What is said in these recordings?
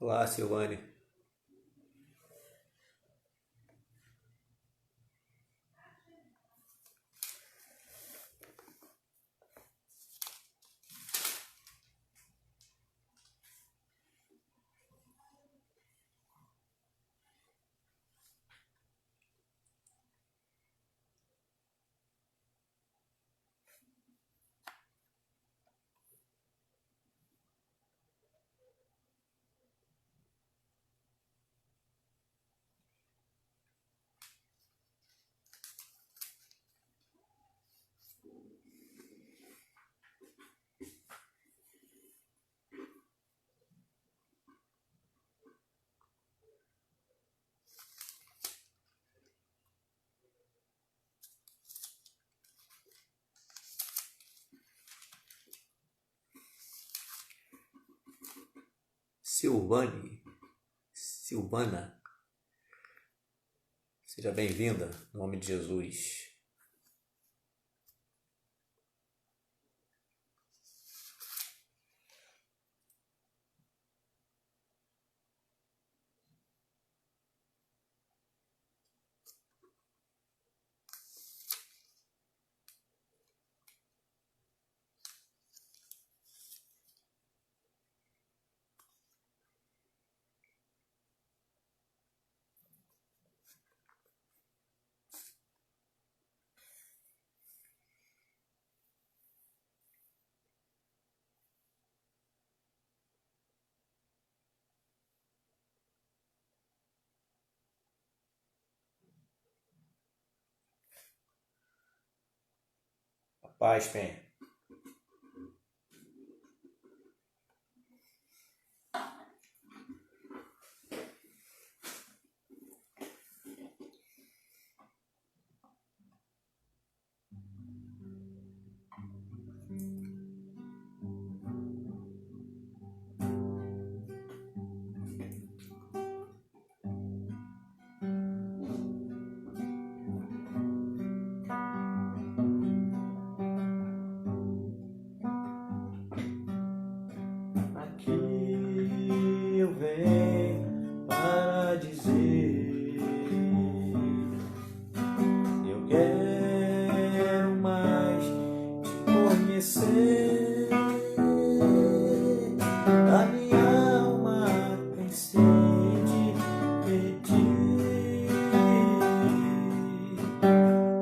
Olá, Silvane. Silvana, seja bem-vinda, em nome de Jesus. A paz, Pen. Aqui eu venho para dizer, eu quero mais te conhecer. A minha alma tem sede de ti.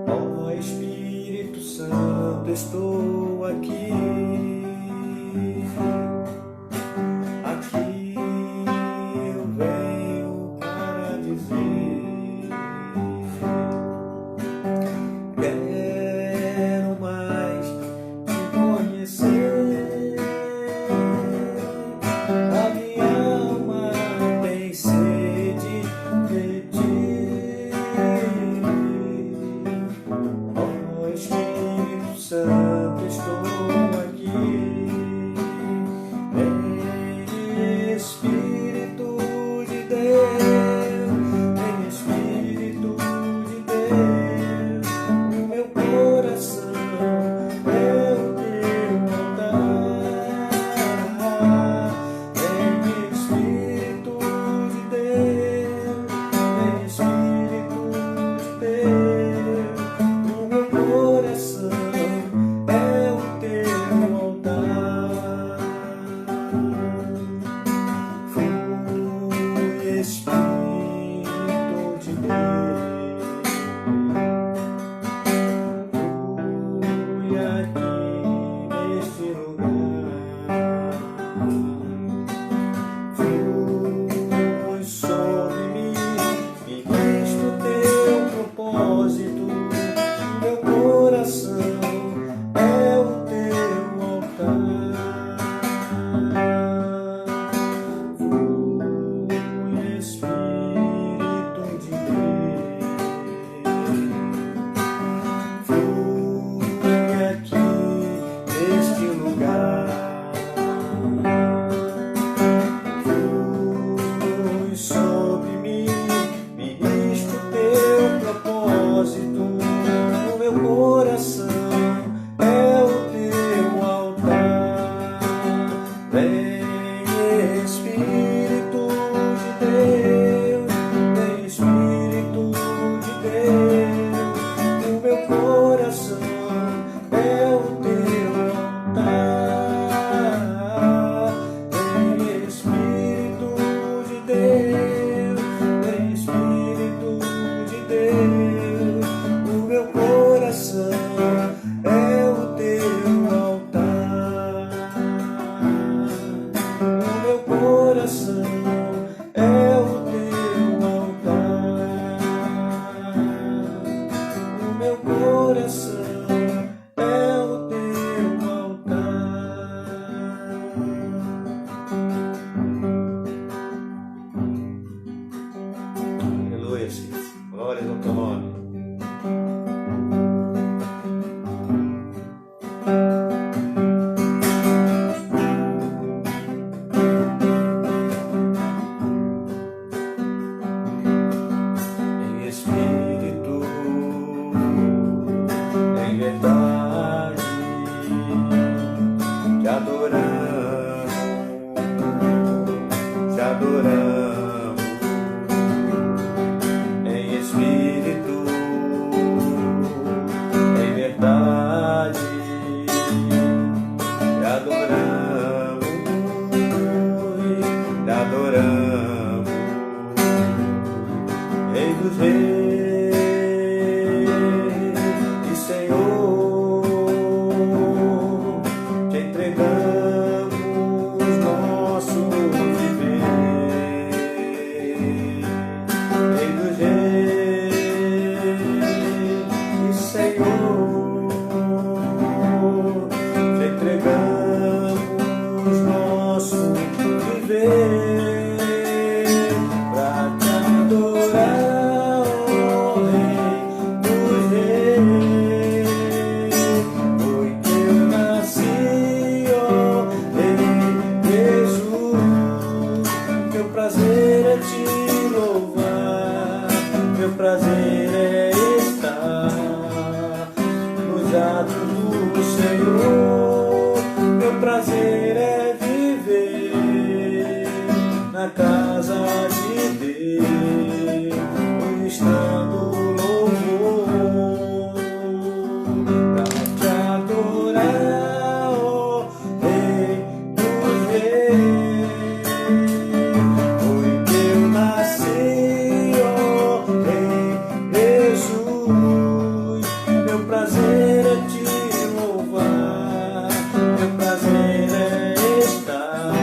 Ó Espírito Santo, estou aqui. Aqui eu venho para dizer, quero mais te conhecer. A minha alma tem sede de ti. Ó Espírito Santo, estou aqui. Espírito de Deus, vem Espírito de Deus, o meu coração é o teu altar. Vem Espírito de Deus, vem Espírito de Deus, o meu coração é o teu altar. Espírito de Deus, flui aqui neste lugar, flui sobre mim e diz pro teu propósito, meu coração é o teu altar. Aqui Te adoramos, te adoramos em espírito, em verdade. Te adoramos, te adoramos, Rei dos Reis e Senhor. Te entregamos nosso viver, Rei dos Reis e Senhor. Te entregamos nosso viver pra te adorar, ó Rei dos Reis. Foi que eu nasci, ó Rei Jesus. Meu prazer é te louvar, meu prazer é estar nos atos do Senhor. Meu prazer é viver na casa de Deus, ministrando louvor pra te adorar, ó Rei dos Reis. Foi que eu nasci, ó Rei Jesus. Meu prazer é te louvar, meu prazer é estar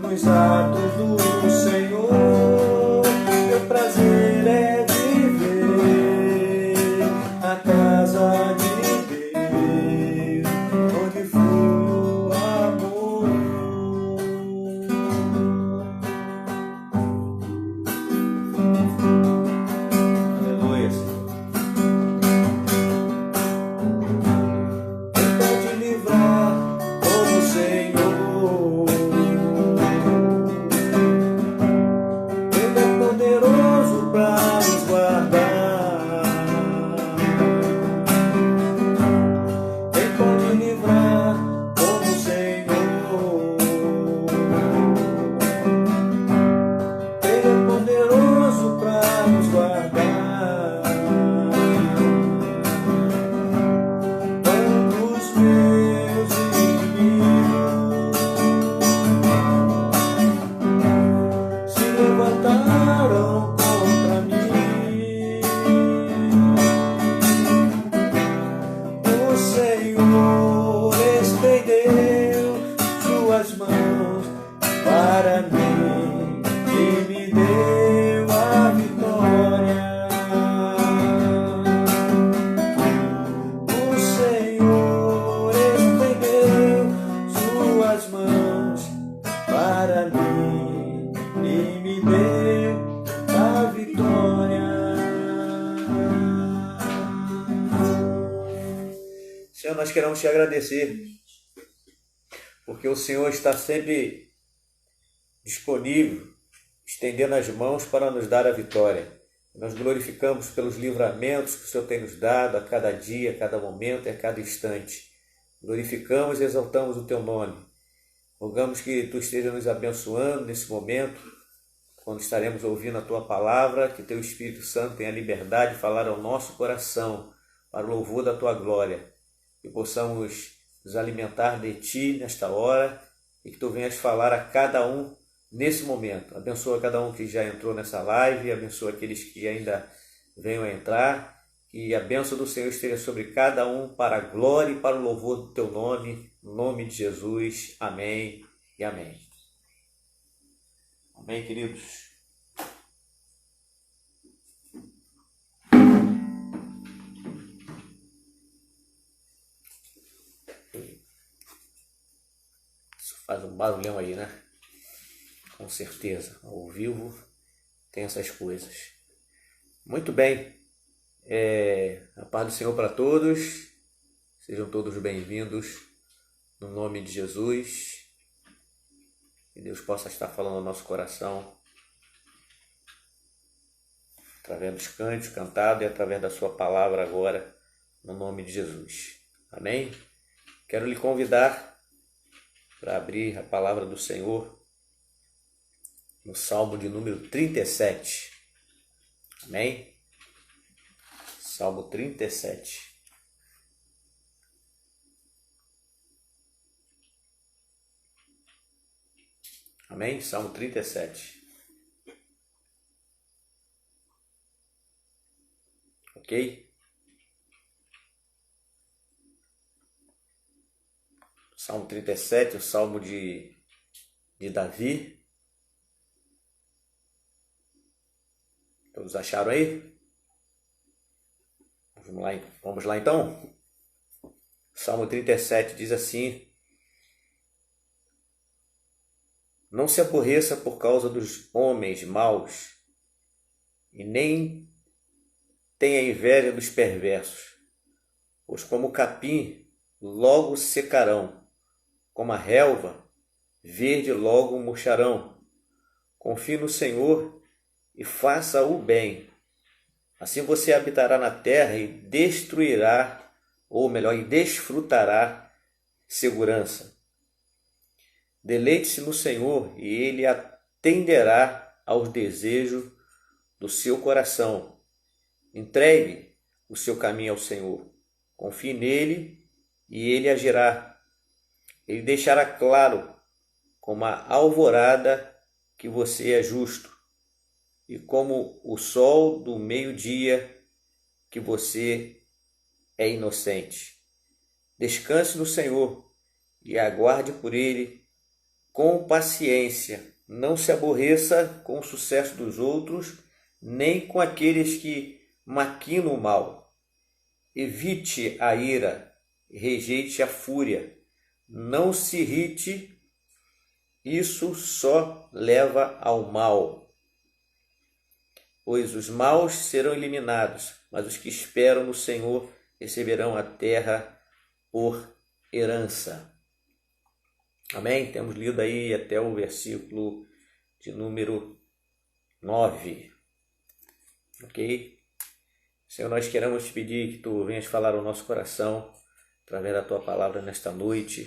nos atos do Senhor. Meu prazer é viver na casa de Deus, onde flui o amor. Aleluia, Senhor. Quem pode livrar como o Senhor? Ele é poderoso para nos guardar. Quem pode livrar como o Senhor? Ele é poderoso para nos guardar. Quando os meus inimigos se levantaram contra mim, o Senhor estendeu suas mãos para mim e me deu a vitória. O Senhor estendeu suas mãos para mim e me deu a vitória. Senhor, nós queremos te agradecer, porque o Senhor está sempre disponível, estendendo as mãos para nos dar a vitória. Nós glorificamos pelos livramentos que o Senhor tem nos dado a cada dia, a cada momento e a cada instante. Glorificamos e exaltamos o teu nome. Rogamos que tu esteja nos abençoando nesse momento, quando estaremos ouvindo a tua palavra, que teu Espírito Santo tenha liberdade de falar ao nosso coração, para o louvor da tua glória, que possamos nos alimentar de ti nesta hora e que tu venhas falar a cada um nesse momento. Abençoa cada um que já entrou nessa live, abençoa aqueles que ainda venham a entrar, que a bênção do Senhor esteja sobre cada um para a glória e para o louvor do teu nome, no nome de Jesus. Amém e amém. Amém, queridos. Isso faz um barulhão aí, né? Com certeza, ao vivo tem essas coisas. Muito bem, a paz do Senhor para todos, sejam todos bem-vindos no nome de Jesus. Que Deus possa estar falando ao nosso coração através dos cânticos cantados e através da sua palavra agora no nome de Jesus. Amém? Quero lhe convidar para abrir a palavra do Senhor no Salmo de número 37. Amém? Salmo 37. Amém? Salmo 37. Ok? Salmo 37, o Salmo de Davi. Todos acharam aí? Vamos lá então? Salmo 37 diz assim: não se aborreça por causa dos homens maus, e nem tenha inveja dos perversos, pois como o capim logo secarão, como a relva verde logo murcharão. Confie no Senhor e faça o bem. Assim você habitará na terra e destruirá, ou melhor, e desfrutará segurança. Deleite-se no Senhor e Ele atenderá aos desejos do seu coração. Entregue o seu caminho ao Senhor. Confie nele e Ele agirá. Ele deixará claro, como a alvorada, que você é justo, e como o sol do meio-dia, que você é inocente. Descanse no Senhor e aguarde por Ele com paciência. Não se aborreça com o sucesso dos outros, nem com aqueles que maquinam o mal. Evite a ira, rejeite a fúria. Não se irrite, isso só leva ao mal. Pois os maus serão eliminados, mas os que esperam no Senhor receberão a terra por herança. Amém? Temos lido aí até o versículo de número 9. Ok? Senhor, nós queremos te pedir que tu venhas falar ao nosso coração através da tua palavra nesta noite,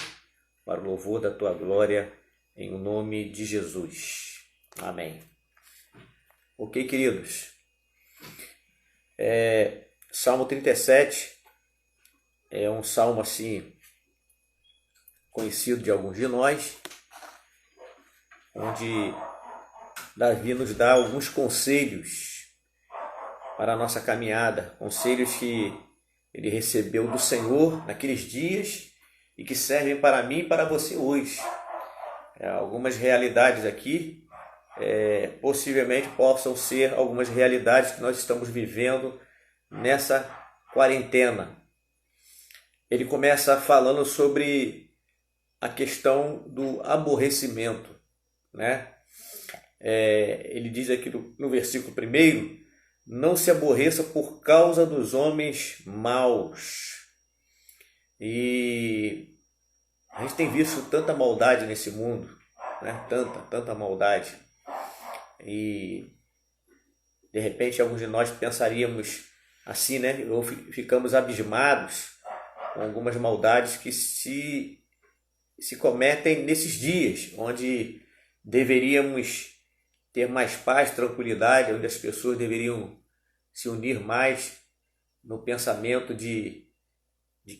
para o louvor da tua glória, em nome de Jesus. Amém. Ok, queridos? Salmo 37 é um salmo assim conhecido de alguns de nós, onde Davi nos dá alguns conselhos para a nossa caminhada, conselhos que ele recebeu do Senhor naqueles dias e que servem para mim e para você hoje. Algumas realidades aqui possivelmente possam ser algumas realidades que nós estamos vivendo nessa quarentena. Ele começa falando sobre a questão do aborrecimento, né? Ele diz aqui no versículo 1: não se aborreça por causa dos homens maus. E a gente tem visto tanta maldade nesse mundo, né? Tanta maldade. E de repente alguns de nós pensaríamos assim, né? Ou ficamos abismados com algumas maldades que se cometem nesses dias, onde deveríamos ter mais paz, tranquilidade, onde as pessoas deveriam se unir mais no pensamento de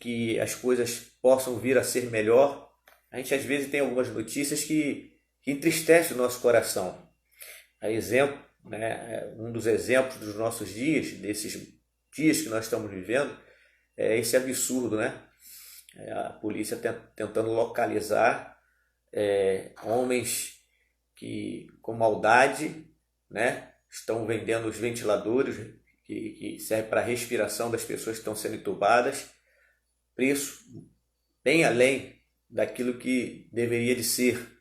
que as coisas possam vir a ser melhor. A gente às vezes tem algumas notícias que entristecem o nosso coração. A exemplo, né, um dos exemplos dos nossos dias, desses dias que nós estamos vivendo, é esse absurdo, né? A polícia tentando localizar homens que com maldade, né, estão vendendo os ventiladores que servem para a respiração das pessoas que estão sendo entubadas, preço bem além daquilo que deveria de ser.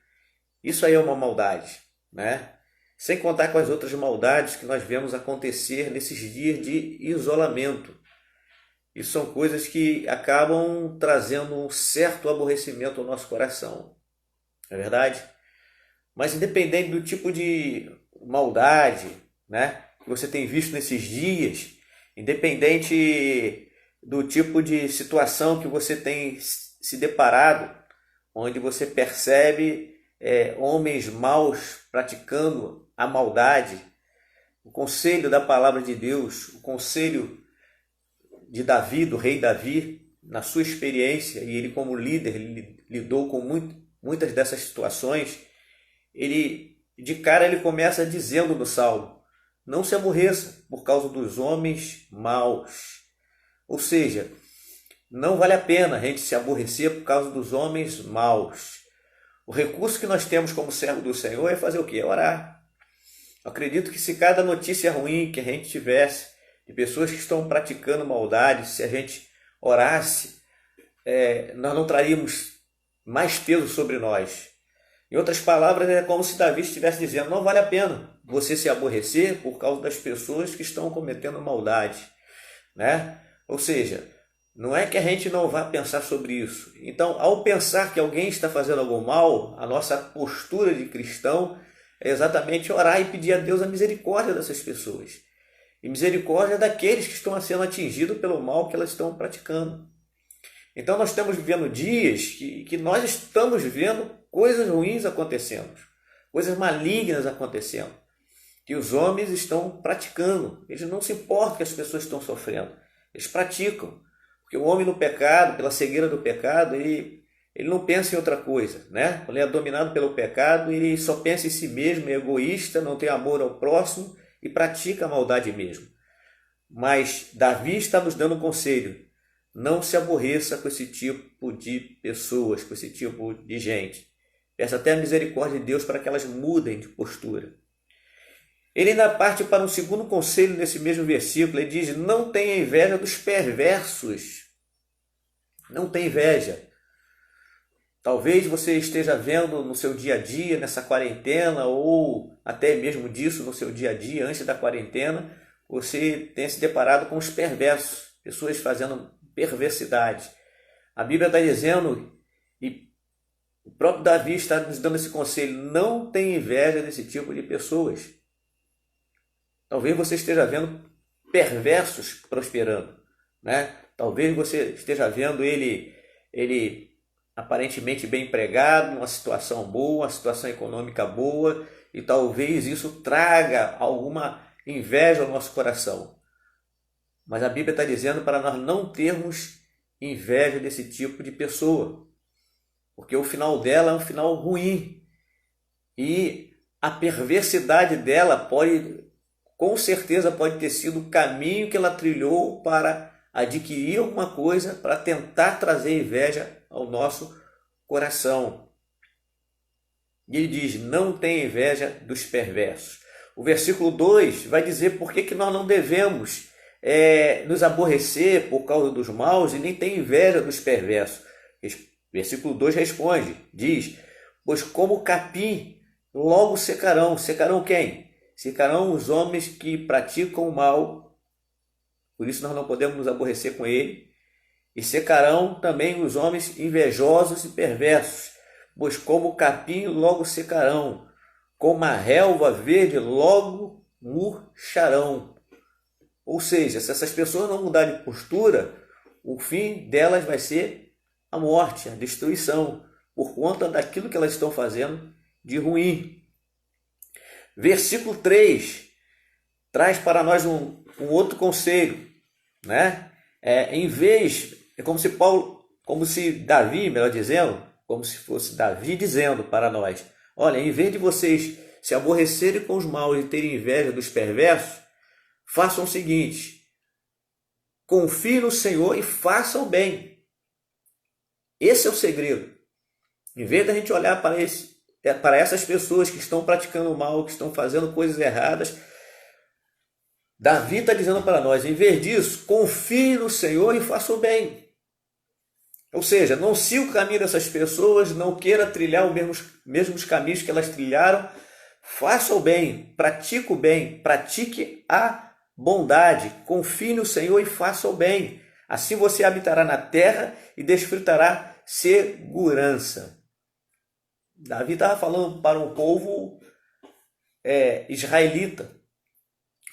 Isso aí é uma maldade, né? Sem contar com as outras maldades que nós vemos acontecer nesses dias de isolamento. Isso são coisas que acabam trazendo um certo aborrecimento ao nosso coração. Não é verdade? Mas independente do tipo de maldade, né, que você tem visto nesses dias, independente do tipo de situação que você tem se deparado, onde você percebe homens maus praticando a maldade. O conselho da palavra de Deus, o conselho de Davi, do rei Davi, na sua experiência, e ele como líder ele lidou com muitas dessas situações, de cara ele começa dizendo no Salmo: não se aborreça por causa dos homens maus. Ou seja, não vale a pena a gente se aborrecer por causa dos homens maus. O recurso que nós temos como servo do Senhor é fazer o quê? É orar. Eu acredito que se cada notícia ruim que a gente tivesse de pessoas que estão praticando maldade, se a gente orasse, nós não traríamos mais peso sobre nós. Em outras palavras, é como se Davi estivesse dizendo: não vale a pena você se aborrecer por causa das pessoas que estão cometendo maldade, né? Ou seja, não é que a gente não vá pensar sobre isso. Então, ao pensar que alguém está fazendo algo mal, a nossa postura de cristão é exatamente orar e pedir a Deus a misericórdia dessas pessoas. E misericórdia daqueles que estão sendo atingidos pelo mal que elas estão praticando. Então nós estamos vivendo dias que nós estamos vendo coisas ruins acontecendo, coisas malignas acontecendo, que os homens estão praticando. Eles não se importam que as pessoas estão sofrendo, eles praticam. Porque o homem no pecado, pela cegueira do pecado, ele não pensa em outra coisa, né? Quando ele é dominado pelo pecado, ele só pensa em si mesmo, é egoísta, não tem amor ao próximo e pratica a maldade mesmo. Mas Davi está nos dando um conselho: não se aborreça com esse tipo de pessoas, com esse tipo de gente. Peça até a misericórdia de Deus para que elas mudem de postura. Ele ainda parte para um segundo conselho nesse mesmo versículo. Ele diz: não tenha inveja dos perversos. Não tenha inveja. Talvez você esteja vendo no seu dia a dia, nessa quarentena, ou até mesmo disso no seu dia a dia, antes da quarentena, você tenha se deparado com os perversos, pessoas fazendo perversidade. A Bíblia está dizendo, e o próprio Davi está nos dando esse conselho: não tenha inveja desse tipo de pessoas. Talvez você esteja vendo perversos prosperando, né? Talvez você esteja vendo ele aparentemente bem empregado, uma situação boa, uma situação econômica boa, e talvez isso traga alguma inveja ao nosso coração. Mas a Bíblia está dizendo para nós não termos inveja desse tipo de pessoa, porque o final dela é um final ruim, e a perversidade dela com certeza pode ter sido o caminho que ela trilhou para adquirir alguma coisa, para tentar trazer inveja ao nosso coração. E ele diz: não tenha inveja dos perversos. O versículo 2 vai dizer por que nós não devemos nos aborrecer por causa dos maus e nem ter inveja dos perversos. Versículo 2 responde, diz: pois como capim logo secarão. Secarão quem? Secarão os homens que praticam o mal, por isso nós não podemos nos aborrecer com ele. E secarão também os homens invejosos e perversos, pois como capim logo secarão, como a relva verde logo murcharão. Ou seja, se essas pessoas não mudarem de postura, o fim delas vai ser a morte, a destruição, por conta daquilo que elas estão fazendo de ruim. Versículo 3 traz para nós um outro conselho, né? Em vez, como se Davi, melhor dizendo, como se fosse Davi dizendo para nós: olha, em vez de vocês se aborrecerem com os maus e terem inveja dos perversos, façam o seguinte: confiem no Senhor e façam bem. Esse é o segredo. Em vez da gente olhar para essas pessoas que estão praticando o mal, que estão fazendo coisas erradas, Davi está dizendo para nós: em vez disso, confie no Senhor e faça o bem. Ou seja, não siga o caminho dessas pessoas, não queira trilhar os mesmos caminhos que elas trilharam. Faça o bem, pratique a bondade, confie no Senhor e faça o bem. Assim você habitará na terra e desfrutará segurança. Davi estava falando para um povo israelita,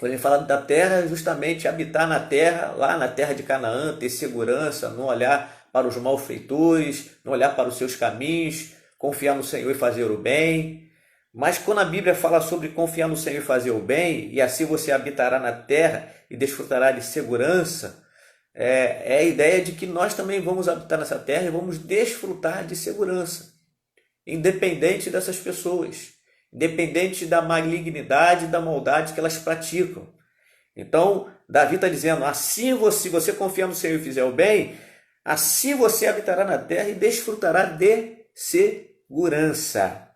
Quando ele fala da terra, é justamente habitar na terra, lá na terra de Canaã, ter segurança, não olhar para os malfeitores, não olhar para os seus caminhos, confiar no Senhor e fazer o bem. Mas quando a Bíblia fala sobre confiar no Senhor e fazer o bem, e assim você habitará na terra e desfrutará de segurança, é a ideia de que nós também vamos habitar nessa terra e vamos desfrutar de segurança, independente dessas pessoas, independente da malignidade e da maldade que elas praticam. Então, Davi está dizendo, assim se você confiar no Senhor e fizer o bem, assim você habitará na terra e desfrutará de segurança.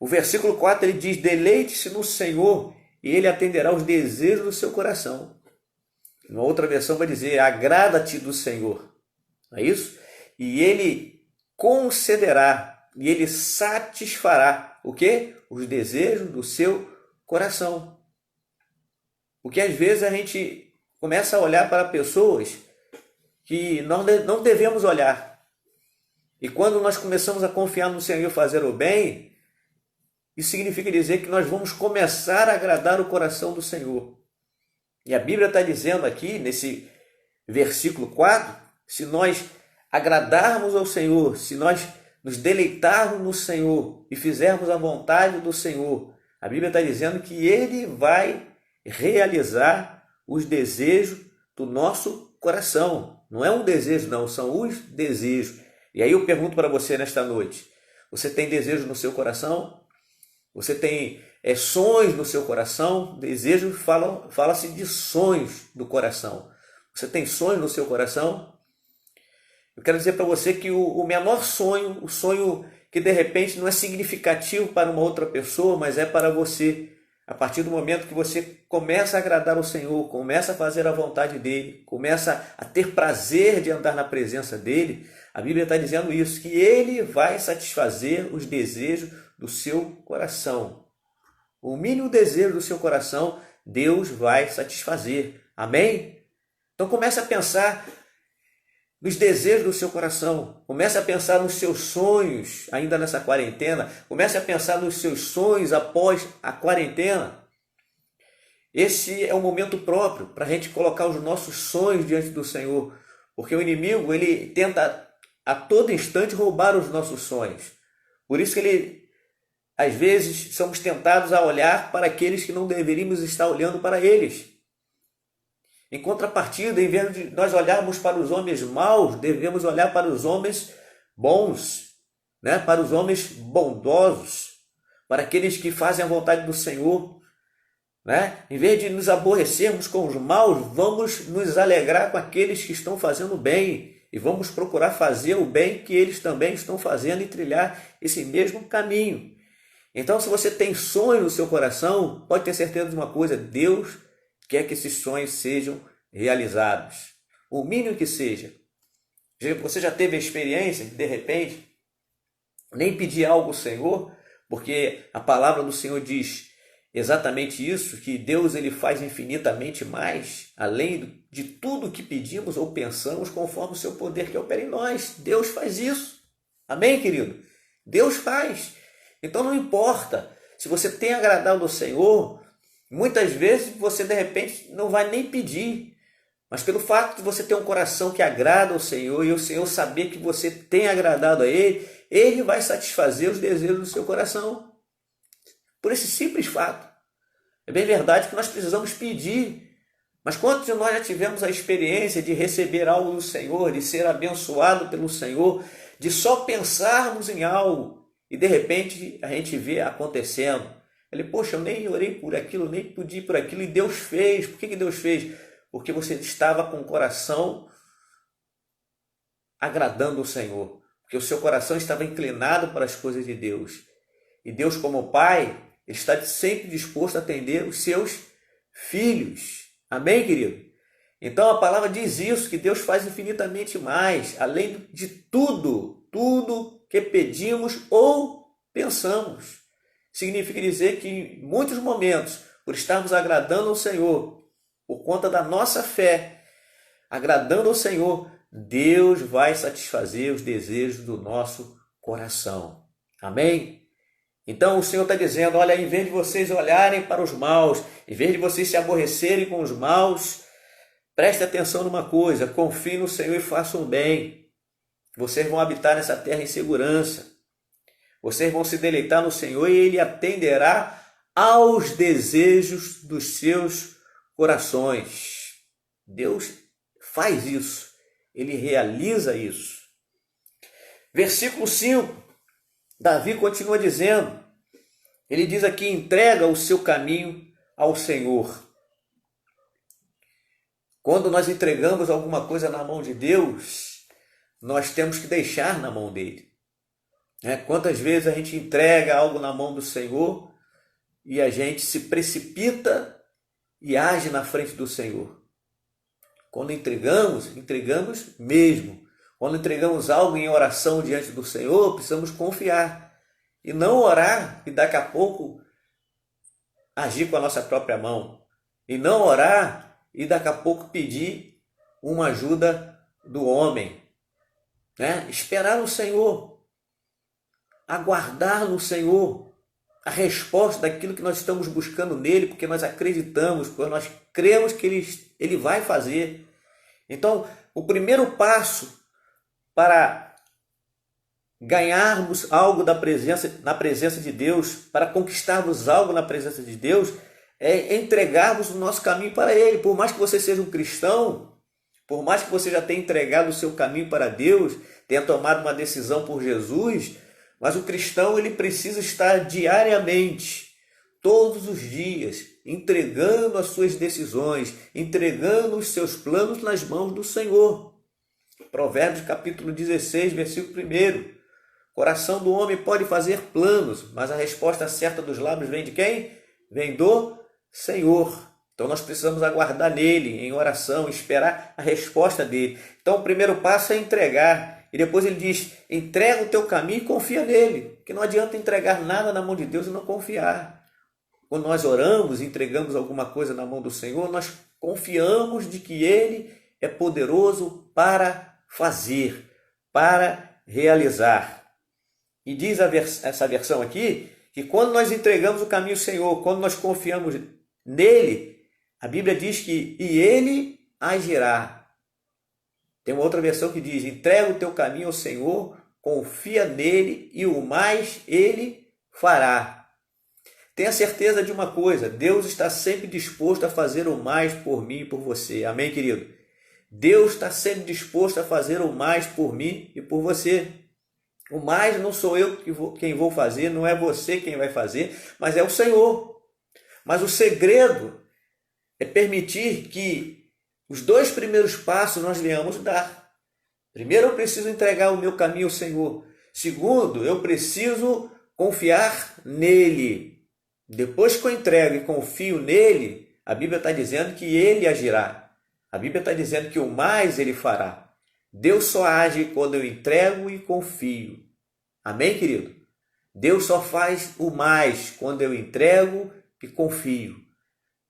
O versículo 4 ele diz, deleite-se no Senhor e Ele atenderá os desejos do seu coração. Uma outra versão vai dizer, agrada-te do Senhor. Não é isso? E Ele concederá, e Ele satisfará o quê? Os desejos do seu coração. Porque às vezes a gente começa a olhar para pessoas que nós não devemos olhar. E quando nós começamos a confiar no Senhor e fazer o bem, isso significa dizer que nós vamos começar a agradar o coração do Senhor. E a Bíblia está dizendo aqui, nesse versículo 4, se nós agradarmos ao Senhor, se nós nos deleitarmos no Senhor e fizermos a vontade do Senhor, a Bíblia está dizendo que Ele vai realizar os desejos do nosso coração. Não é um desejo, não, são os desejos. E aí eu pergunto para você nesta noite, você tem desejo no seu coração? Você tem sonhos no seu coração? Desejo, fala-se de sonhos do coração. Você tem sonhos no seu coração? Eu quero dizer para você que o menor sonho, o sonho que de repente não é significativo para uma outra pessoa, mas é para você. A partir do momento que você começa a agradar o Senhor, começa a fazer a vontade dEle, começa a ter prazer de andar na presença dEle, a Bíblia está dizendo isso, que Ele vai satisfazer os desejos do seu coração. O mínimo desejo do seu coração, Deus vai satisfazer. Amém? Então comece a pensar nos desejos do seu coração. Comece a pensar nos seus sonhos ainda nessa quarentena. Comece a pensar nos seus sonhos após a quarentena. Esse é o momento próprio para a gente colocar os nossos sonhos diante do Senhor. Porque o inimigo, ele tenta a todo instante roubar os nossos sonhos. Por isso que às vezes somos tentados a olhar para aqueles que não deveríamos estar olhando para eles. Em contrapartida, em vez de nós olharmos para os homens maus, devemos olhar para os homens bons, né? Para os homens bondosos, para aqueles que fazem a vontade do Senhor. Né? Em vez de nos aborrecermos com os maus, vamos nos alegrar com aqueles que estão fazendo bem e vamos procurar fazer o bem que eles também estão fazendo e trilhar esse mesmo caminho. Então, se você tem sonhos no seu coração, pode ter certeza de uma coisa, Deus quer que esses sonhos sejam realizados. O mínimo que seja. Você já teve a experiência de repente, nem pedir algo ao Senhor, porque a palavra do Senhor diz exatamente isso, que Deus ele faz infinitamente mais, além de tudo que pedimos ou pensamos, conforme o seu poder que opera em nós. Deus faz isso. Amém, querido? Deus faz. Então não importa se você tem agradado ao Senhor, muitas vezes você de repente não vai nem pedir, mas pelo fato de você ter um coração que agrada ao Senhor e o Senhor saber que você tem agradado a Ele, Ele vai satisfazer os desejos do seu coração. Por esse simples fato. É bem verdade que nós precisamos pedir, mas quantos de nós já tivemos a experiência de receber algo do Senhor, de ser abençoado pelo Senhor, de só pensarmos em algo e de repente a gente vê acontecendo? Ele, poxa, eu nem orei por aquilo, nem pedi por aquilo, e Deus fez. Por que Deus fez? Porque você estava com o coração agradando o Senhor, porque o seu coração estava inclinado para as coisas de Deus. E Deus, como Pai, está sempre disposto a atender os seus filhos. Amém, querido? Então a palavra diz isso, que Deus faz infinitamente mais, além de tudo que pedimos ou pensamos. Significa dizer que em muitos momentos, por estarmos agradando ao Senhor, por conta da nossa fé, agradando ao Senhor, Deus vai satisfazer os desejos do nosso coração. Amém? Então o Senhor está dizendo, olha, em vez de vocês olharem para os maus, em vez de vocês se aborrecerem com os maus, preste atenção numa coisa, confie no Senhor e façam o bem. Vocês vão habitar nessa terra em segurança. Vocês vão se deleitar no Senhor e Ele atenderá aos desejos dos seus corações. Deus faz isso. Ele realiza isso. Versículo 5. Davi continua dizendo, ele diz aqui, entrega o seu caminho ao Senhor. Quando nós entregamos alguma coisa na mão de Deus, nós temos que deixar na mão dele. Quantas vezes a gente entrega algo na mão do Senhor e a gente se precipita e age na frente do Senhor? Quando entregamos mesmo. Quando entregamos algo em oração diante do Senhor, precisamos confiar e não orar e daqui a pouco agir com a nossa própria mão. E não orar e daqui a pouco pedir uma ajuda do homem. Esperar no Senhor, aguardar no Senhor a resposta daquilo que nós estamos buscando nele, porque nós acreditamos, porque nós cremos que ele vai fazer. Então, o primeiro passo para ganharmos algo na presença de Deus, para conquistarmos algo na presença de Deus, é entregarmos o nosso caminho para Ele. Por mais que você seja um cristão, por mais que você já tenha entregado o seu caminho para Deus, tenha tomado uma decisão por Jesus, mas o cristão ele precisa estar diariamente, todos os dias, entregando as suas decisões, entregando os seus planos nas mãos do Senhor. Provérbios capítulo 16, versículo 1. Coração do homem pode fazer planos, mas a resposta certa dos lábios vem de quem? Vem do Senhor. Então nós precisamos aguardar nele, em oração, esperar a resposta dele. Então o primeiro passo é entregar. E depois ele diz, entrega o teu caminho e confia nele. Porque não adianta entregar nada na mão de Deus e não confiar. Quando nós oramos, entregamos alguma coisa na mão do Senhor, nós confiamos de que Ele é poderoso para fazer, para realizar. E diz essa versão aqui, que quando nós entregamos o caminho ao Senhor, quando nós confiamos nele, a Bíblia diz que e Ele agirá. Tem uma outra versão que diz, entrega o teu caminho ao Senhor, confia nele e o mais Ele fará. Tenha certeza de uma coisa, Deus está sempre disposto a fazer o mais por mim e por você. Amém, querido? Deus está sempre disposto a fazer o mais por mim e por você. O mais não sou eu quem vou fazer, não é você quem vai fazer, mas é o Senhor. Mas o segredo é permitir que os 2 primeiros passos nós venhamos dar. Primeiro, eu preciso entregar o meu caminho ao Senhor. Segundo, eu preciso confiar nele. Depois que eu entrego e confio nele, a Bíblia está dizendo que ele agirá. A Bíblia está dizendo que o mais ele fará. Deus só age quando eu entrego e confio. Amém, querido? Deus só faz o mais quando eu entrego e confio.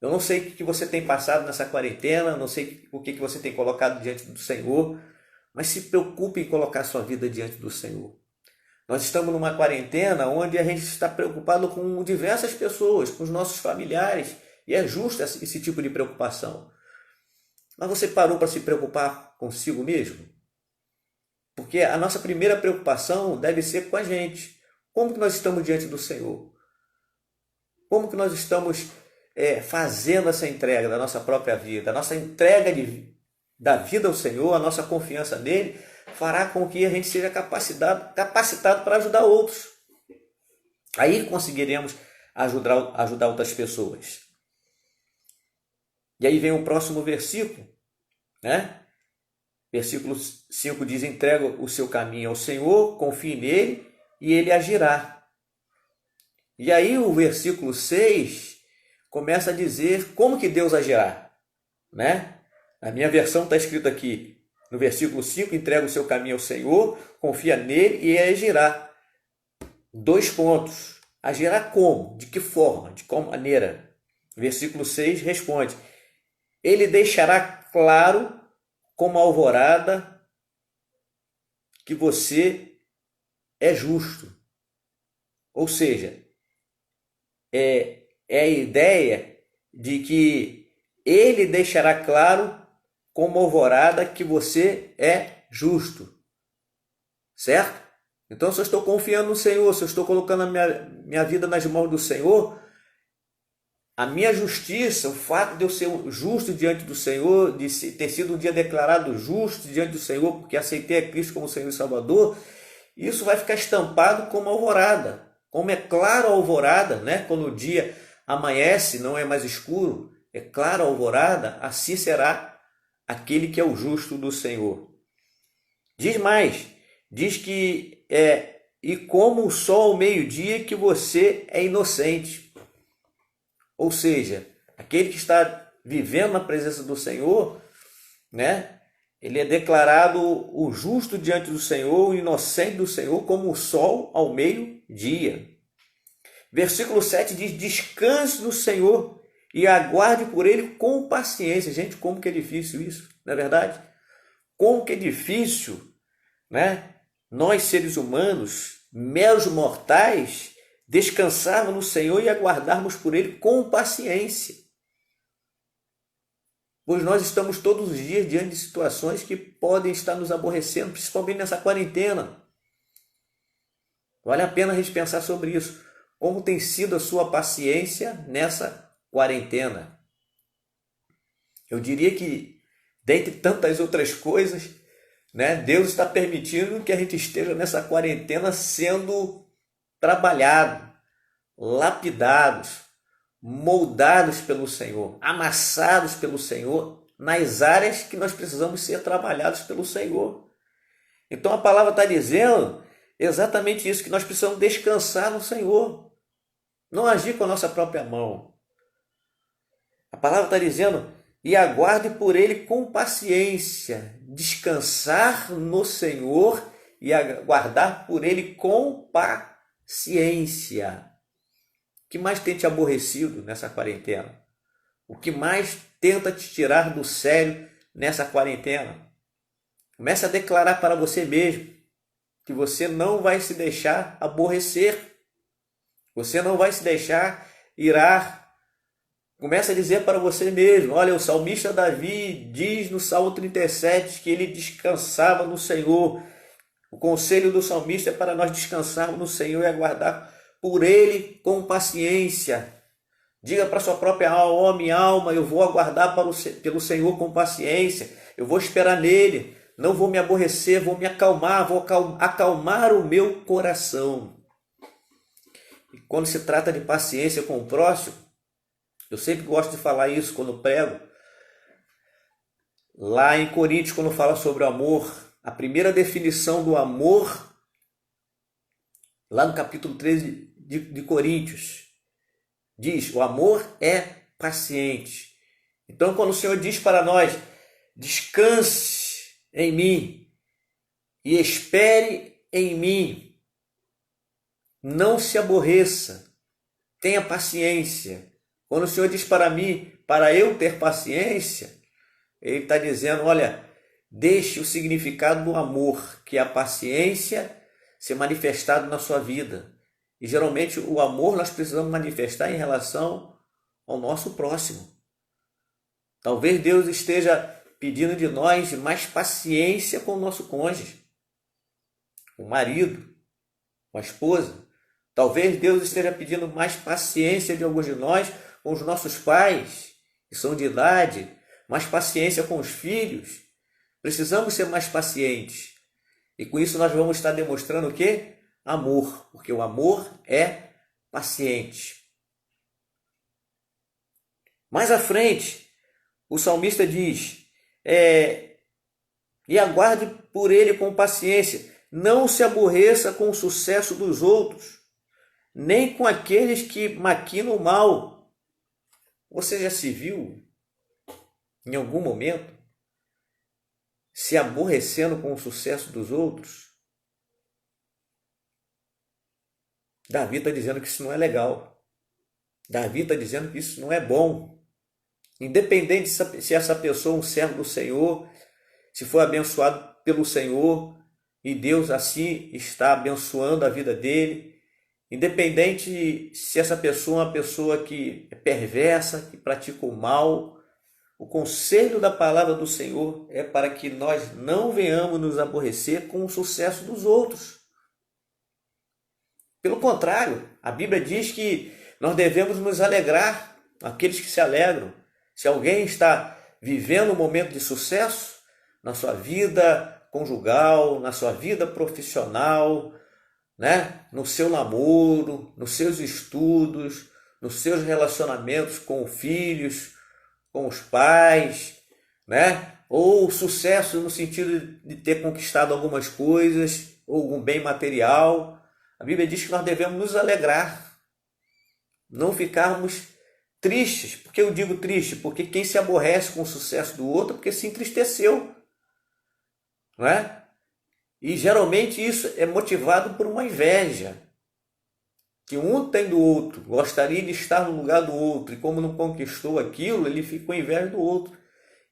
Eu não sei o que você tem passado nessa quarentena, não sei o que você tem colocado diante do Senhor, mas se preocupe em colocar sua vida diante do Senhor. Nós estamos numa quarentena onde a gente está preocupado com diversas pessoas, com os nossos familiares, e é justo esse tipo de preocupação. Mas você parou para se preocupar consigo mesmo? Porque a nossa primeira preocupação deve ser com a gente. Como que nós estamos diante do Senhor? Como que nós estamos fazendo essa entrega da nossa própria vida? A nossa entrega da vida ao Senhor, a nossa confiança nele, fará com que a gente seja capacitado para ajudar outros. Aí conseguiremos ajudar outras pessoas. E aí vem o próximo versículo, né? Versículo 5 diz, entrega o seu caminho ao Senhor, confie nele e ele agirá. E aí o versículo 6 começa a dizer como que Deus agirá, né? A minha versão está escrito aqui, no versículo 5, entrega o seu caminho ao Senhor, confia nele e ele agirá. 2 pontos. Agirá como? De que forma? De qual maneira? Versículo 6 responde, ele deixará claro como a alvorada que você é justo. Ou seja, é a ideia de que ele deixará claro como alvorada que você é justo, certo? Então, se eu estou confiando no Senhor, se eu estou colocando a minha vida nas mãos do Senhor, a minha justiça, o fato de eu ser justo diante do Senhor, de ter sido um dia declarado justo diante do Senhor, porque aceitei a Cristo como Senhor e Salvador, isso vai ficar estampado como alvorada. Como é claro a alvorada, né? Quando o dia amanhece, não é mais escuro, é claro a alvorada, assim será aquele que é o justo do Senhor. Diz mais, diz que e como o sol ao meio-dia que você é inocente. Ou seja, aquele que está vivendo na presença do Senhor, né? Ele é declarado o justo diante do Senhor, o inocente do Senhor, como o sol ao meio-dia. Versículo 7 diz: descanse no Senhor e aguarde por Ele com paciência. Gente, como que é difícil isso, não é verdade? Como que é difícil, né? Nós, seres humanos, meros mortais, descansarmos no Senhor e aguardarmos por Ele com paciência. Pois nós estamos todos os dias diante de situações que podem estar nos aborrecendo, principalmente nessa quarentena. Vale a pena a gente pensar sobre isso. Como tem sido a sua paciência nessa quarentena? Eu diria que, dentre tantas outras coisas, né, Deus está permitindo que a gente esteja nessa quarentena sendo trabalhado, lapidados, moldados pelo Senhor, amassados pelo Senhor nas áreas que nós precisamos ser trabalhados pelo Senhor. Então a palavra está dizendo exatamente isso, que nós precisamos descansar no Senhor, não agir com a nossa própria mão. A palavra está dizendo: e aguarde por Ele com paciência, descansar no Senhor e aguardar por Ele com paciência. O que mais tem te aborrecido nessa quarentena? O que mais tenta te tirar do sério nessa quarentena? Comece a declarar para você mesmo que você não vai se deixar aborrecer. Você não vai se deixar irar. Comece a dizer para você mesmo: olha, o salmista Davi diz no Salmo 37 que ele descansava no Senhor. O conselho do salmista é para nós descansarmos no Senhor e aguardar por Ele com paciência. Diga para sua própria alma: ó minha alma, eu vou aguardar pelo Senhor com paciência. Eu vou esperar nele. Não vou me aborrecer, vou me acalmar, vou acalmar o meu coração. E quando se trata de paciência com o próximo, eu sempre gosto de falar isso quando prego. Lá em Coríntios, quando fala sobre o amor, a primeira definição do amor, lá no capítulo 13 de Coríntios, diz: o amor é paciente. Então, quando o Senhor diz para nós: descanse em mim e espere em mim, não se aborreça, tenha paciência. Quando o Senhor diz para mim, para eu ter paciência, Ele está dizendo: olha, deixe o significado do amor, que é a paciência, ser manifestado na sua vida. E geralmente o amor nós precisamos manifestar em relação ao nosso próximo. Talvez Deus esteja pedindo de nós mais paciência com o nosso cônjuge, com o marido, com a esposa. Talvez Deus esteja pedindo mais paciência de alguns de nós com os nossos pais, que são de idade, mais paciência com os filhos. Precisamos ser mais pacientes. E com isso nós vamos estar demonstrando o quê? Amor, porque o amor é paciente. Mais à frente, o salmista diz: e aguarde por ele com paciência, não se aborreça com o sucesso dos outros, nem com aqueles que maquinam o mal. Você já se viu, em algum momento, se aborrecendo com o sucesso dos outros? Davi está dizendo que isso não é legal. Davi está dizendo que isso não é bom. Independente se essa pessoa é um servo do Senhor, se foi abençoado pelo Senhor, e Deus assim está abençoando a vida dele, Independente se essa pessoa é uma pessoa que é perversa, que pratica o mal, o conselho da palavra do Senhor é para que nós não venhamos nos aborrecer com o sucesso dos outros. Pelo contrário, a Bíblia diz que nós devemos nos alegrar, aqueles que se alegram. Se alguém está vivendo um momento de sucesso na sua vida conjugal, na sua vida profissional, né? No seu namoro, nos seus estudos, nos seus relacionamentos com filhos, com os pais, né? Ou sucesso no sentido de ter conquistado algumas coisas, ou algum bem material. A Bíblia diz que nós devemos nos alegrar, não ficarmos tristes. Por que eu digo triste? Porque quem se aborrece com o sucesso do outro é porque se entristeceu, não é? E geralmente isso é motivado por uma inveja, que um tem do outro, gostaria de estar no lugar do outro, e como não conquistou aquilo, ele fica com inveja do outro.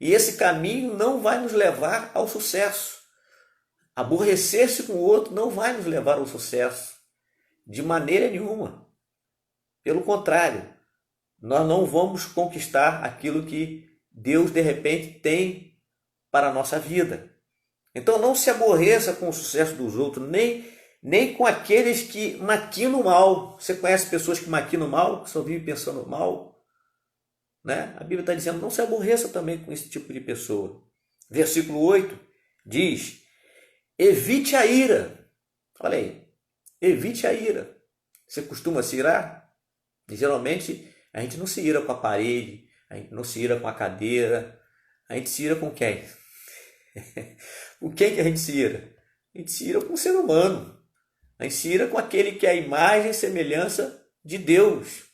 E esse caminho não vai nos levar ao sucesso. Aborrecer-se com o outro não vai nos levar ao sucesso, de maneira nenhuma. Pelo contrário, nós não vamos conquistar aquilo que Deus de repente tem para a nossa vida. Então não se aborreça com o sucesso dos outros, nem com aqueles que maquinam mal. Você conhece pessoas que maquinam mal, que só vivem pensando mal? Né? A Bíblia está dizendo, não se aborreça também com esse tipo de pessoa. Versículo 8 diz, evite a ira. Olha aí, evite a ira. Você costuma se irar? E geralmente a gente não se ira com a parede, a gente não se ira com a cadeira, a gente se ira com quem? Com quem que a gente se ira? A gente se ira com o ser humano. A gente se ira com aquele que é a imagem e semelhança de Deus.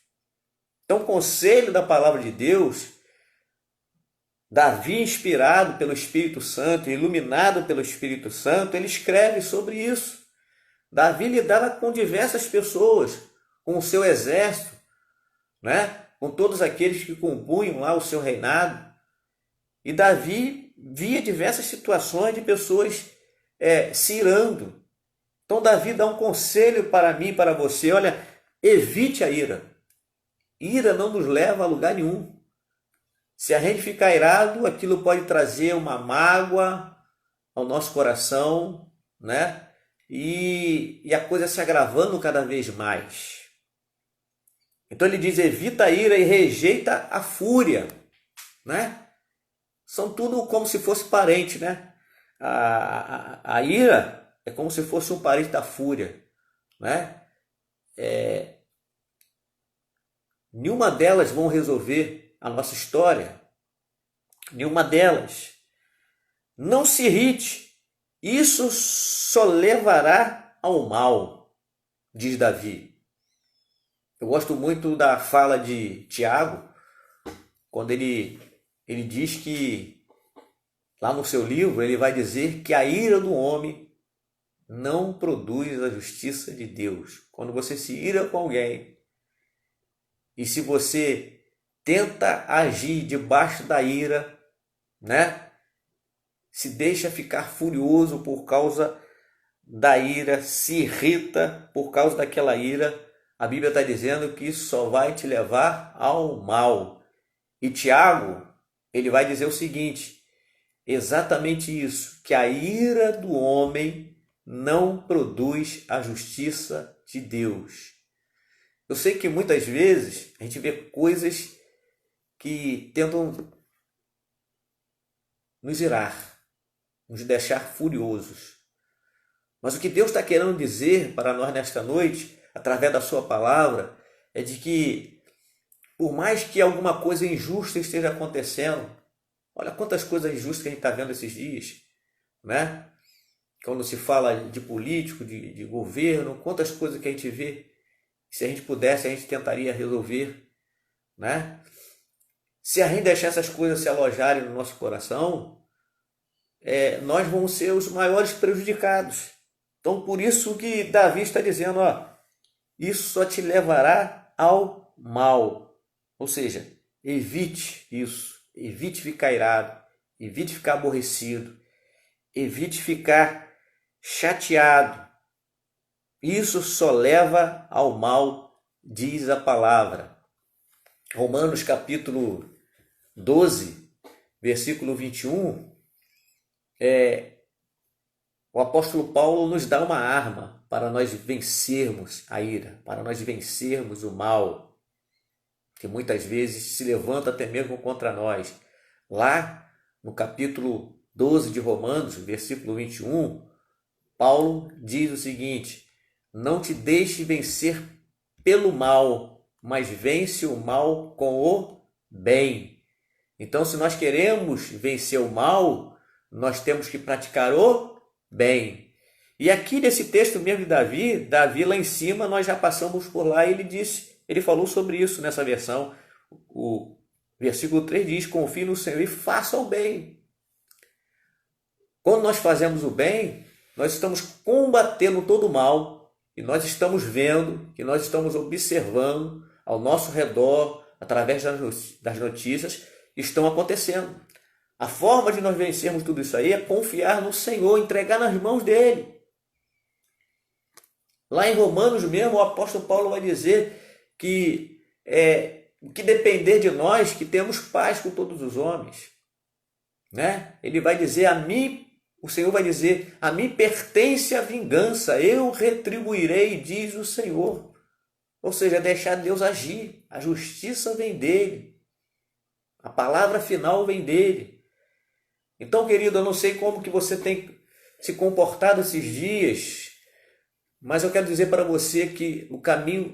Então, o conselho da palavra de Deus, Davi, inspirado pelo Espírito Santo, iluminado pelo Espírito Santo, ele escreve sobre isso. Davi lidava com diversas pessoas, com o seu exército, né? Com todos aqueles que compunham lá o seu reinado. E Davi via diversas situações de pessoas se irando. Então Davi dá um conselho para mim e para você, olha, evite a ira. Ira não nos leva a lugar nenhum. Se a gente ficar irado, aquilo pode trazer uma mágoa ao nosso coração, né? E a coisa se agravando cada vez mais. Então ele diz, evita a ira e rejeita a fúria, né? São tudo como se fosse parente, né? A ira é como se fosse um parente da fúria, né? Nenhuma delas vão resolver a nossa história. Nenhuma delas. Não se irrite. Isso só levará ao mal, diz Davi. Eu gosto muito da fala de Tiago, quando ele diz que, lá no seu livro, ele vai dizer que a ira do homem não produz a justiça de Deus. Quando você se ira com alguém, e se você tenta agir debaixo da ira, né? Se deixa ficar furioso por causa da ira, se irrita por causa daquela ira, a Bíblia está dizendo que isso só vai te levar ao mal. E Tiago, ele vai dizer o seguinte, exatamente isso, que a ira do homem não produz a justiça de Deus. Eu sei que muitas vezes a gente vê coisas que tentam nos irar, nos deixar furiosos. Mas o que Deus está querendo dizer para nós nesta noite, através da sua palavra, é de que por mais que alguma coisa injusta esteja acontecendo, olha quantas coisas injustas que a gente está vendo esses dias, né? Quando se fala de político, de governo, quantas coisas que a gente vê. Se a gente pudesse, a gente tentaria resolver, né? Se a gente deixar essas coisas se alojarem no nosso coração, nós vamos ser os maiores prejudicados. Então, por isso que Davi está dizendo, ó, isso só te levará ao mal. Ou seja, evite isso, evite ficar irado, evite ficar aborrecido, evite ficar chateado. Isso só leva ao mal, diz a palavra. Romanos capítulo 12, versículo 21, o apóstolo Paulo nos dá uma arma para nós vencermos a ira, para nós vencermos o mal, que muitas vezes se levanta até mesmo contra nós. Lá no capítulo 12 de Romanos, versículo 21, Paulo diz o seguinte: não te deixe vencer pelo mal, mas vence o mal com o bem. Então, se nós queremos vencer o mal, nós temos que praticar o bem. E aqui nesse texto mesmo de Davi lá em cima, nós já passamos por lá e ele falou sobre isso nessa versão. O versículo 3 diz: confie no Senhor e faça o bem. Quando nós fazemos o bem, nós estamos combatendo todo o mal e nós estamos vendo, que nós estamos observando ao nosso redor, através das notícias, estão acontecendo. A forma de nós vencermos tudo isso aí é confiar no Senhor, entregar nas mãos dele. Lá em Romanos mesmo, o apóstolo Paulo vai dizer que o que depender de nós, que temos paz com todos os homens. Né? Ele vai dizer a mim, o Senhor vai dizer, a mim pertence a vingança, eu retribuirei, diz o Senhor. Ou seja, deixar Deus agir, a justiça vem dele, a palavra final vem dele. Então, querido, eu não sei como que você tem se comportado esses dias, mas eu quero dizer para você que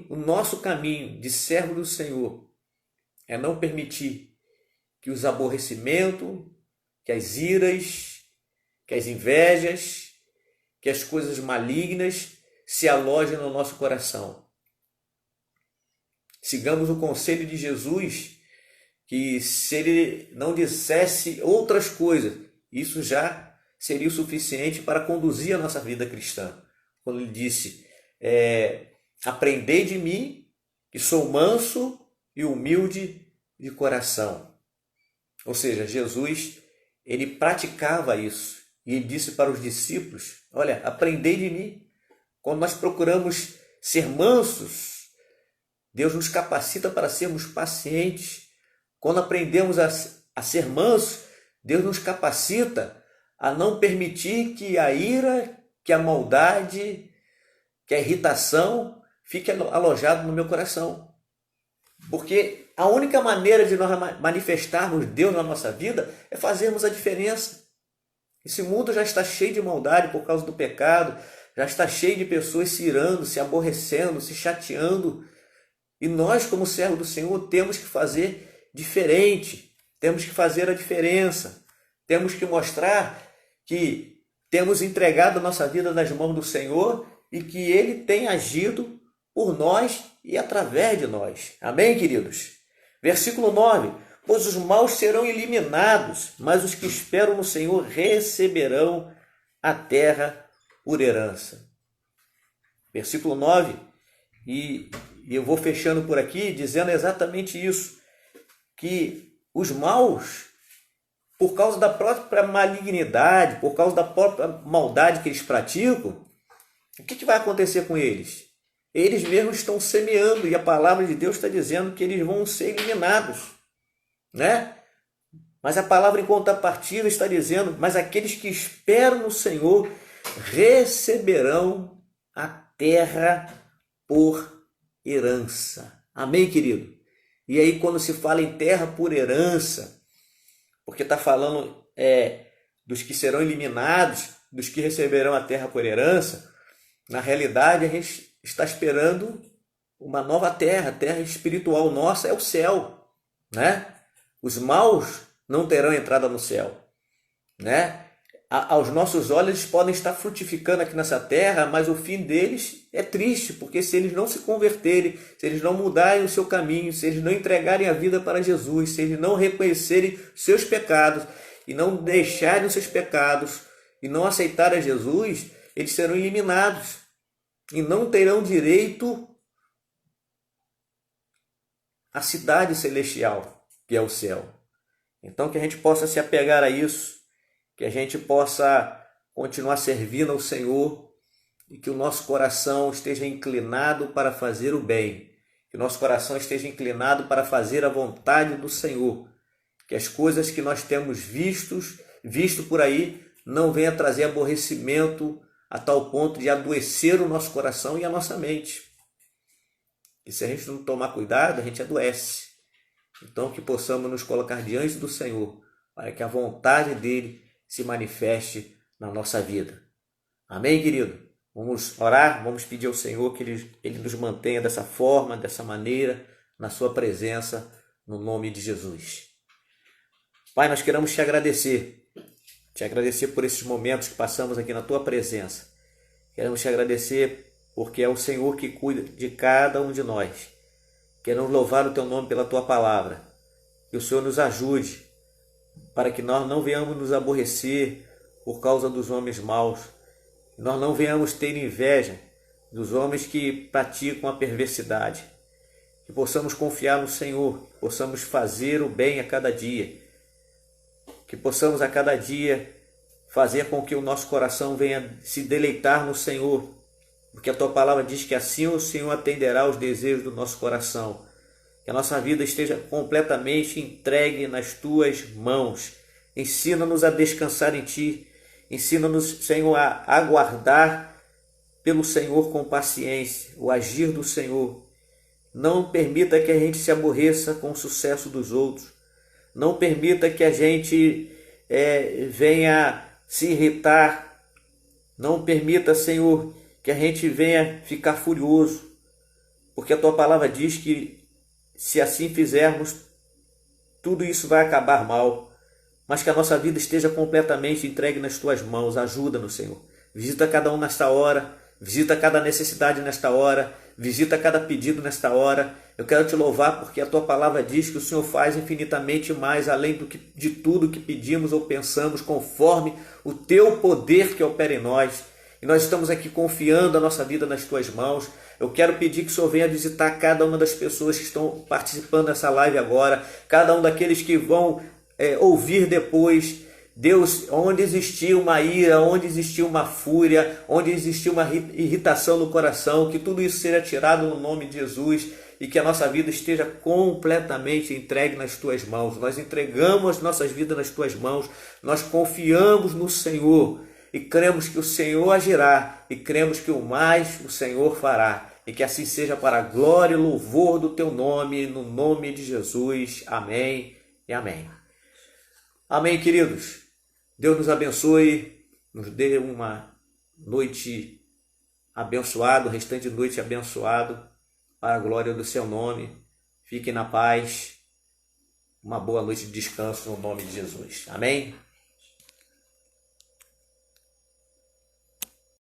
o nosso caminho de servo do Senhor é não permitir que os aborrecimentos, que as iras, que as invejas, que as coisas malignas se alojem no nosso coração. Sigamos o conselho de Jesus, que se ele não dissesse outras coisas, isso já seria o suficiente para conduzir a nossa vida cristã. Quando ele disse, aprendei de mim, que sou manso e humilde de coração. Ou seja, Jesus, ele praticava isso. E ele disse para os discípulos, olha, aprendei de mim. Quando nós procuramos ser mansos, Deus nos capacita para sermos pacientes. Quando aprendemos a ser mansos, Deus nos capacita a não permitir que a ira, que a maldade, que a irritação fique alojado no meu coração. Porque a única maneira de nós manifestarmos Deus na nossa vida é fazermos a diferença. Esse mundo já está cheio de maldade por causa do pecado, já está cheio de pessoas se irando, se aborrecendo, se chateando. E nós, como servo do Senhor, temos que fazer diferente, temos que fazer a diferença, temos que mostrar que temos entregado a nossa vida nas mãos do Senhor e que Ele tem agido por nós e através de nós. Amém, queridos? Versículo 9: pois os maus serão eliminados, mas os que esperam no Senhor receberão a terra por herança. Versículo 9, e eu vou fechando por aqui dizendo exatamente isso, que os maus, por causa da própria malignidade, por causa da própria maldade que eles praticam, o que vai acontecer com eles? Eles mesmos estão semeando, e a palavra de Deus está dizendo que eles vão ser eliminados, né? Mas a palavra em contrapartida está dizendo, mas aqueles que esperam no Senhor receberão a terra por herança. Amém, querido? E aí, quando se fala em terra por herança, porque está falando dos que serão eliminados, dos que receberão a terra por herança, na realidade a gente está esperando uma nova terra, a terra espiritual nossa é o céu, né? Os maus não terão entrada no céu, né? Aos nossos olhos eles podem estar frutificando aqui nessa terra, mas o fim deles é triste, porque se eles não se converterem, se eles não mudarem o seu caminho, se eles não entregarem a vida para Jesus, se eles não reconhecerem seus pecados e não deixarem os seus pecados e não aceitarem a Jesus, eles serão eliminados e não terão direito à cidade celestial, que é o céu. Então que a gente possa se apegar a isso, que a gente possa continuar servindo ao Senhor e que o nosso coração esteja inclinado para fazer o bem, que o nosso coração esteja inclinado para fazer a vontade do Senhor, que as coisas que nós temos visto por aí não venha trazer aborrecimento a tal ponto de adoecer o nosso coração e a nossa mente. E se a gente não tomar cuidado, a gente adoece. Então que possamos nos colocar diante do Senhor, para que a vontade dele se manifeste na nossa vida. Amém, querido? Vamos orar, vamos pedir ao Senhor que Ele nos mantenha dessa forma, dessa maneira, na sua presença, no nome de Jesus. Pai, nós queremos te agradecer por esses momentos que passamos aqui na tua presença. Queremos te agradecer porque é o Senhor que cuida de cada um de nós. Queremos louvar o teu nome pela tua palavra. Que o Senhor nos ajude para que nós não venhamos nos aborrecer por causa dos homens maus. Nós não venhamos ter inveja dos homens que praticam a perversidade. Que possamos confiar no Senhor, que possamos fazer o bem a cada dia. Que possamos a cada dia fazer com que o nosso coração venha se deleitar no Senhor. Porque a tua palavra diz que assim o Senhor atenderá aos desejos do nosso coração. Que a nossa vida esteja completamente entregue nas tuas mãos. Ensina-nos a descansar em ti. Ensina-nos, Senhor, a aguardar pelo Senhor com paciência, o agir do Senhor. Não permita que a gente se aborreça com o sucesso dos outros. Não permita que a gente venha se irritar. Não permita, Senhor, que a gente venha ficar furioso. Porque a tua palavra diz que se assim fizermos, tudo isso vai acabar mal. Mas que a nossa vida esteja completamente entregue nas tuas mãos. Ajuda-nos, Senhor. Visita cada um nesta hora. Visita cada necessidade nesta hora. Visita cada pedido nesta hora. Eu quero te louvar porque a tua palavra diz que o Senhor faz infinitamente mais além de tudo que pedimos ou pensamos, conforme o teu poder que opera em nós. E nós estamos aqui confiando a nossa vida nas tuas mãos. Eu quero pedir que o Senhor venha visitar cada uma das pessoas que estão participando dessa live agora. Cada um daqueles que vão ouvir depois. Deus, onde existiu uma ira, onde existiu uma fúria, onde existiu uma irritação no coração, que tudo isso seja tirado no nome de Jesus e que a nossa vida esteja completamente entregue nas tuas mãos. Nós entregamos as nossas vidas nas tuas mãos, nós confiamos no Senhor e cremos que o Senhor agirá e cremos que o mais o Senhor fará. E que assim seja para a glória e louvor do teu nome, no nome de Jesus. Amém e amém. Amém, queridos. Deus nos abençoe, nos dê uma noite abençoada, o restante de noite abençoado, para a glória do seu nome. Fiquem na paz. Uma boa noite de descanso no nome de Jesus. Amém?